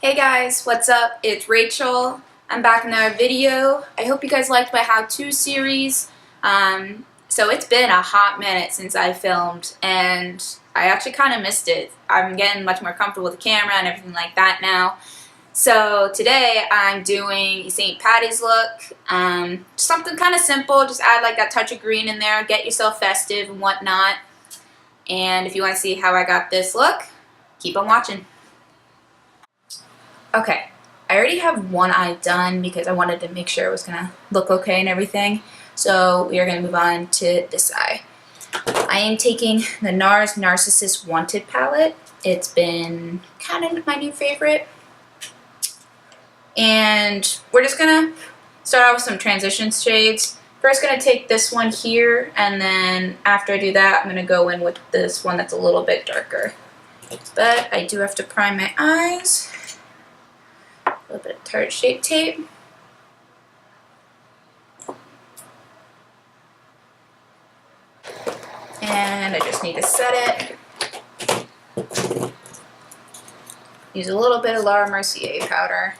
Hey guys, what's up? It's Rachel. I'm back in another video. I hope you guys liked my how-to series. So it's been a hot minute since I filmed, and I actually kind of missed it. I'm getting much more comfortable with the camera and everything like that now. So today I'm doing a St. Patty's look. Something kind of simple. Just add like that touch of green in there. Get yourself festive and whatnot. And if you want to see how I got this look, keep on watching. Okay, I already have one eye done because I wanted to make sure it was going to look okay and everything. So we are going to move on to this eye. I am taking the NARS Narcissist Wanted palette. It's been kind of my new favorite. And we're just going to start out with some transition shades. First going to take this one here, and then after I do that, I'm going to go in with this one that's a little bit darker. But I do have to prime my eyes. A little bit of Tarte Shape Tape. And I just need to set it. Use a little bit of Laura Mercier powder.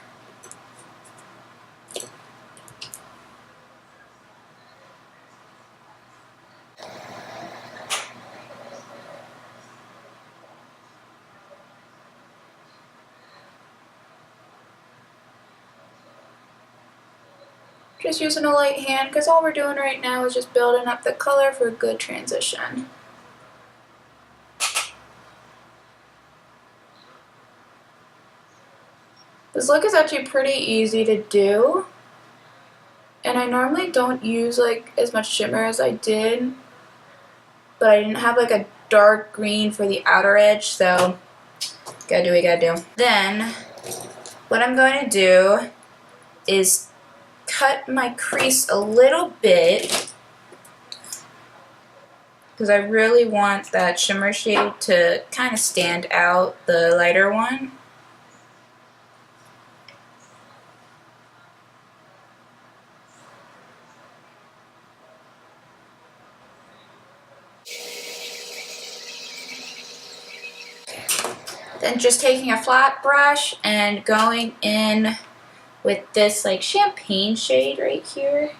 Just using a light hand because all we're doing right now is just building up the color for a good transition. This look is actually pretty easy to do, and I normally don't use like as much shimmer as I did, but I didn't have like a dark green for the outer edge, so gotta do what you gotta do. Then what I'm going to do is cut my crease a little bit because I really want that shimmer shade to kind of stand out, the lighter one. Then just taking a flat brush and going in with this like champagne shade right here.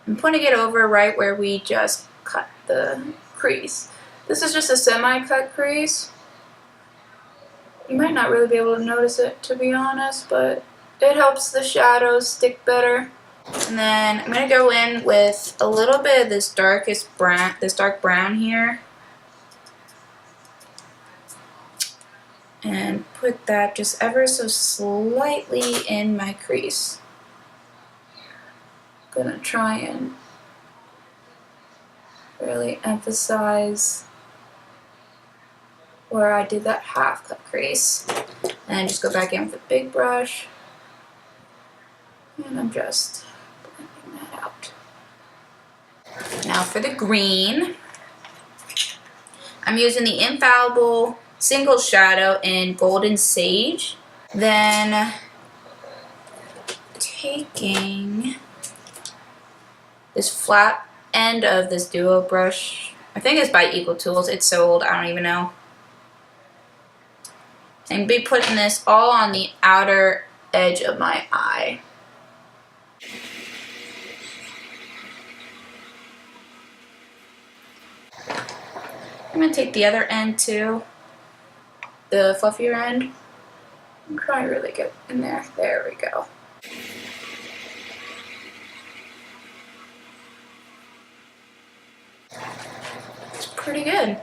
I'm putting it over right where we just cut the crease. This is just a semi-cut crease. You might not really be able to notice it, to be honest, but it helps the shadows stick better. And then I'm going to go in with a little bit of this dark brown here. And put that just ever so slightly in my crease. I'm going to try and really emphasize where I did that half cut crease. And then just go back in with a big brush. And I'm just blending that out. Now for the green, I'm using the Infallible Single Shadow in Golden Sage. Then taking this flat end of this duo brush, I think it's by Equal Tools, it's so old, I don't even know. And be putting this all on the outer edge of my eye. I'm going to take the other end too, the fluffier end, and try to really get in there. There we go. It's pretty good.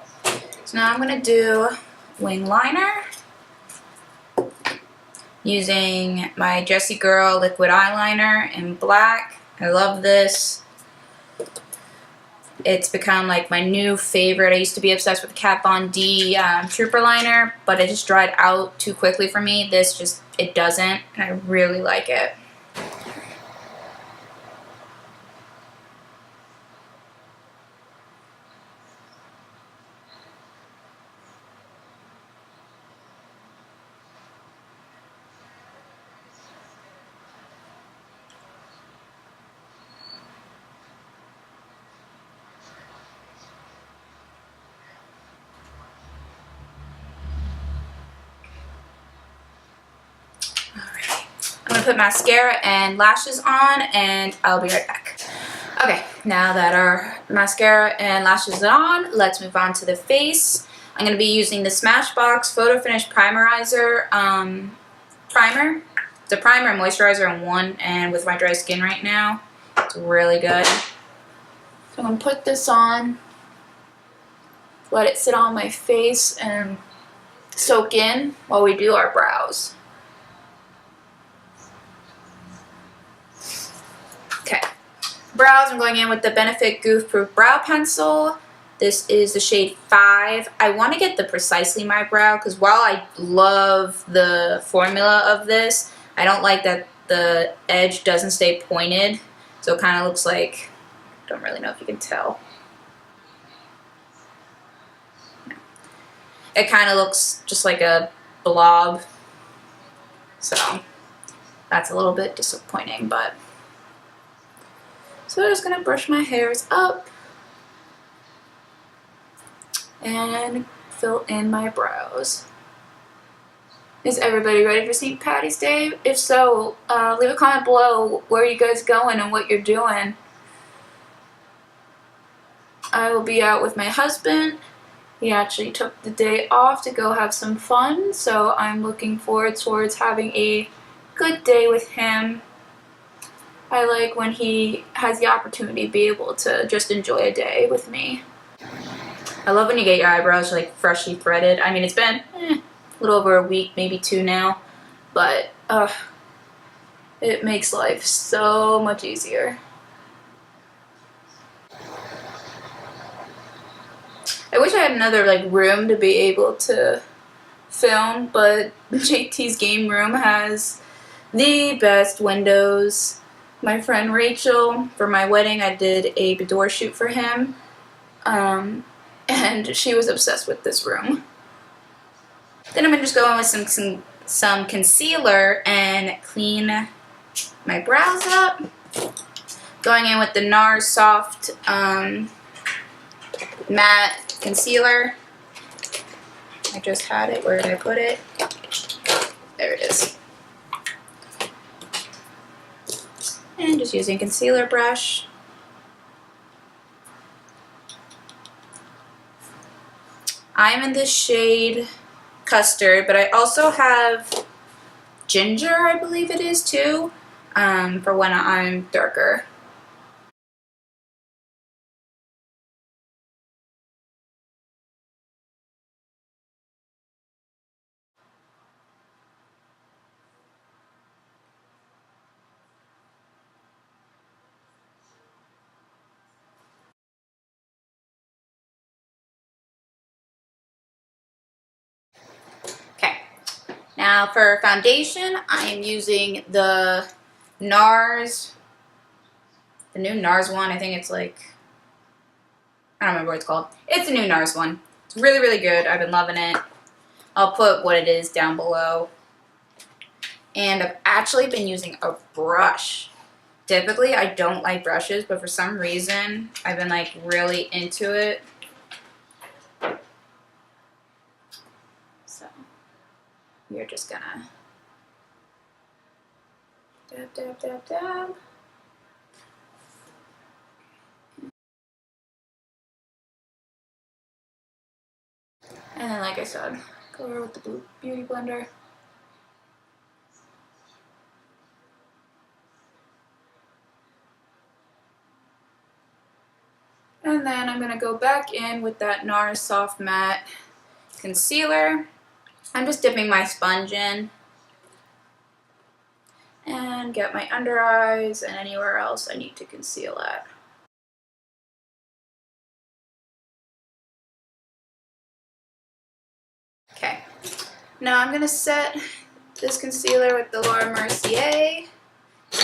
So now I'm going to do wing liner using my Jessie Girl liquid eyeliner in black. I love this. It's become like my new favorite. I used to be obsessed with the Kat Von D Trooper liner, but it just dried out too quickly for me. This just, it doesn't, and I really like it. put mascara and lashes on, and I'll be right back. Okay, now that our mascara and lashes are on, let's move on to the face. I'm going to be using the Smashbox Photo Finish Primerizer primer. It's a primer and moisturizer in one, and with my dry skin right now, it's really good. So I'm going to put this on, let it sit on my face and soak in while we do our brows. Okay, brows, I'm going in with the Benefit Goof Proof Brow Pencil. This is the shade 5. I want to get the Precisely My Brow because while I love the formula of this, I don't like that the edge doesn't stay pointed. So it kind of looks like, I don't really know if you can tell. No. It kind of looks just like a blob. So that's a little bit disappointing, but. So I'm just going to brush my hairs up and fill in my brows. Is everybody ready for St. Patty's Day? If so, leave a comment below where you guys going and what you're doing. I will be out with my husband. He actually took the day off to go have some fun, so I'm looking forward towards having a good day with him. I like when he has the opportunity to be able to just enjoy a day with me. I love when you get your eyebrows like freshly threaded. I mean, it's been a little over a week, maybe 2 now, but it makes life so much easier. I wish I had another like room to be able to film, but JT's game room has the best windows. My friend Rachel, for my wedding, I did a boudoir shoot for him. And she was obsessed with this room. Then I'm going to just go in with some concealer and clean my brows up. Going in with the NARS Soft Matte Concealer. I just had it. Where did I put it? There it is. And just using a concealer brush. I'm in this shade Custard, but I also have Ginger, I believe it is too, for when I'm darker. Now for foundation, I am using the NARS, the new NARS one. I think it's like, I don't remember what it's called. It's a new NARS one. It's really, really good. I've been loving it. I'll put what it is down below. And I've actually been using a brush. Typically, I don't like brushes, but for some reason, I've been like really into it. So, you're just gonna dab, dab, dab, dab. And then, like I said, go over with the Beauty Blender. And then I'm going to go back in with that NARS Soft Matte Concealer. I'm just dipping my sponge in. And get my under eyes and anywhere else I need to conceal at. Okay. Now I'm going to set this concealer with the Laura Mercier.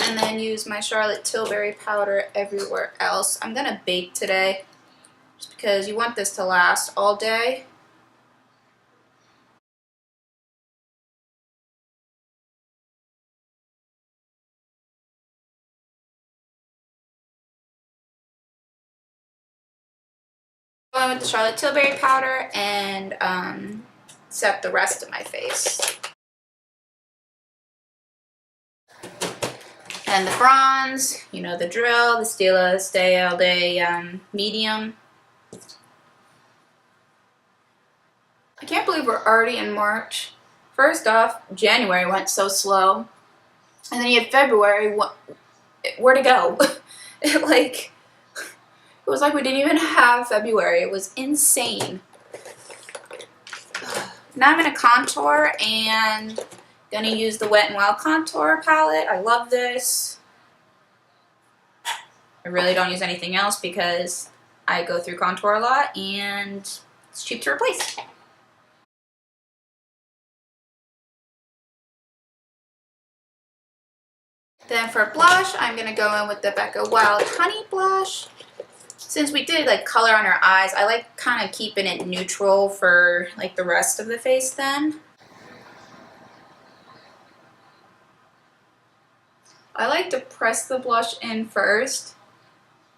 And then use my Charlotte Tilbury powder everywhere else. I'm going to bake today, just because you want this to last all day. Going with the Charlotte Tilbury powder and set the rest of my face. And the bronze, you know the drill, the Stila Stay All Day medium. I can't believe we're already in March. First off, January went so slow. And then you had February, where'd it go? It was like we didn't even have February. It was insane. Now I'm gonna contour and gonna use the Wet n Wild contour palette. I love this. I really don't use anything else because I go through contour a lot and it's cheap to replace. Then for blush, I'm gonna go in with the Becca Wild Honey blush. Since we did like color on her eyes, I like kind of keeping it neutral for like the rest of the face then. I like to press the blush in first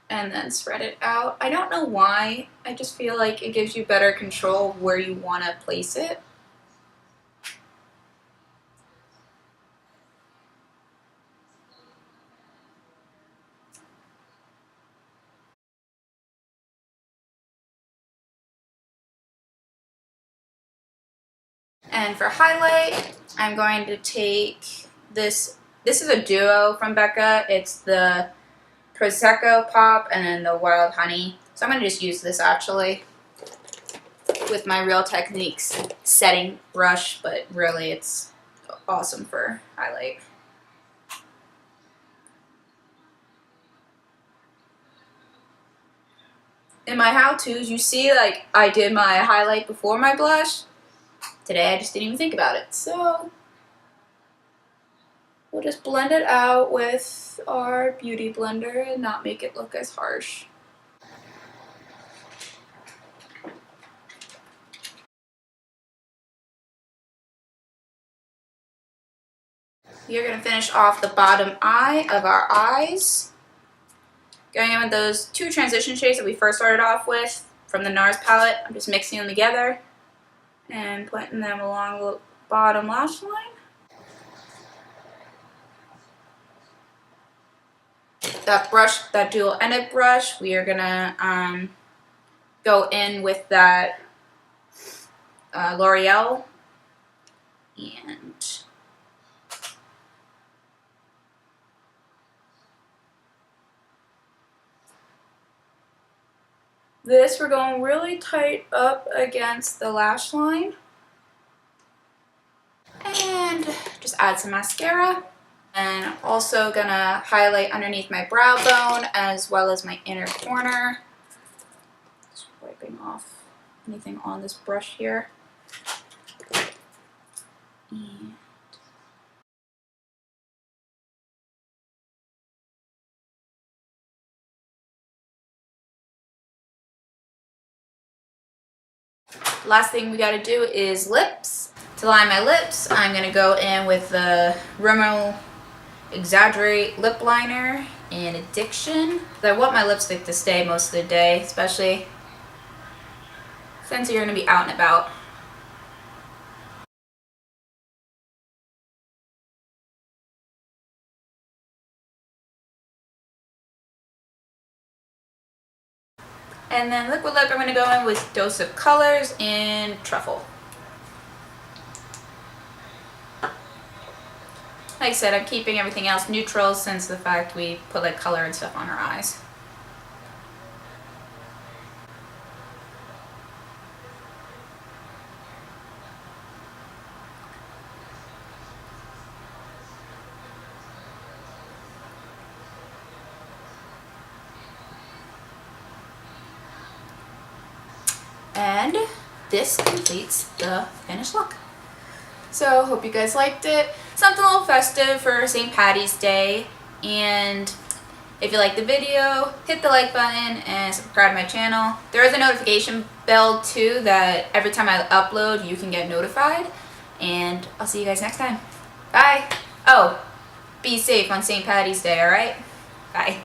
and then spread it out. I don't know why, I just feel like it gives you better control of where you want to place it. And for highlight, I'm going to take this. This is a duo from Becca. It's the Prosecco Pop and then the Wild Honey. So I'm going to just use this actually with my Real Techniques setting brush, but really it's awesome for highlight. In my how-tos, you see like I did my highlight before my blush. Today I just didn't even think about it. So we'll just blend it out with our beauty blender and not make it look as harsh. We are going to finish off the bottom eye of our eyes. Going in with those two transition shades that we first started off with from the NARS palette. I'm just mixing them together and putting them along the bottom lash line. That brush, that dual-ended brush, we are gonna go in with that L'Oreal and this we're going really tight up against the lash line. And just add some mascara. And also gonna highlight underneath my brow bone as well as my inner corner. Just wiping off anything on this brush here. And last thing we gotta do is lips. To line my lips, I'm gonna go in with the Rimmel Exaggerate lip liner in Addiction. I want my lipstick to stay most of the day, especially since you're gonna be out and about. And then liquid lip, I'm gonna go in with Dose of Colors in Truffle. Like I said, I'm keeping everything else neutral since the fact we put like color and stuff on our eyes. And this completes the finished look. So hope you guys liked it. Something a little festive for St. Patty's Day. And if you liked the video, hit the like button and subscribe to my channel. There is a notification bell too that every time I upload you can get notified. And I'll see you guys next time. Bye. Oh, be safe on St. Patty's Day, alright? Bye.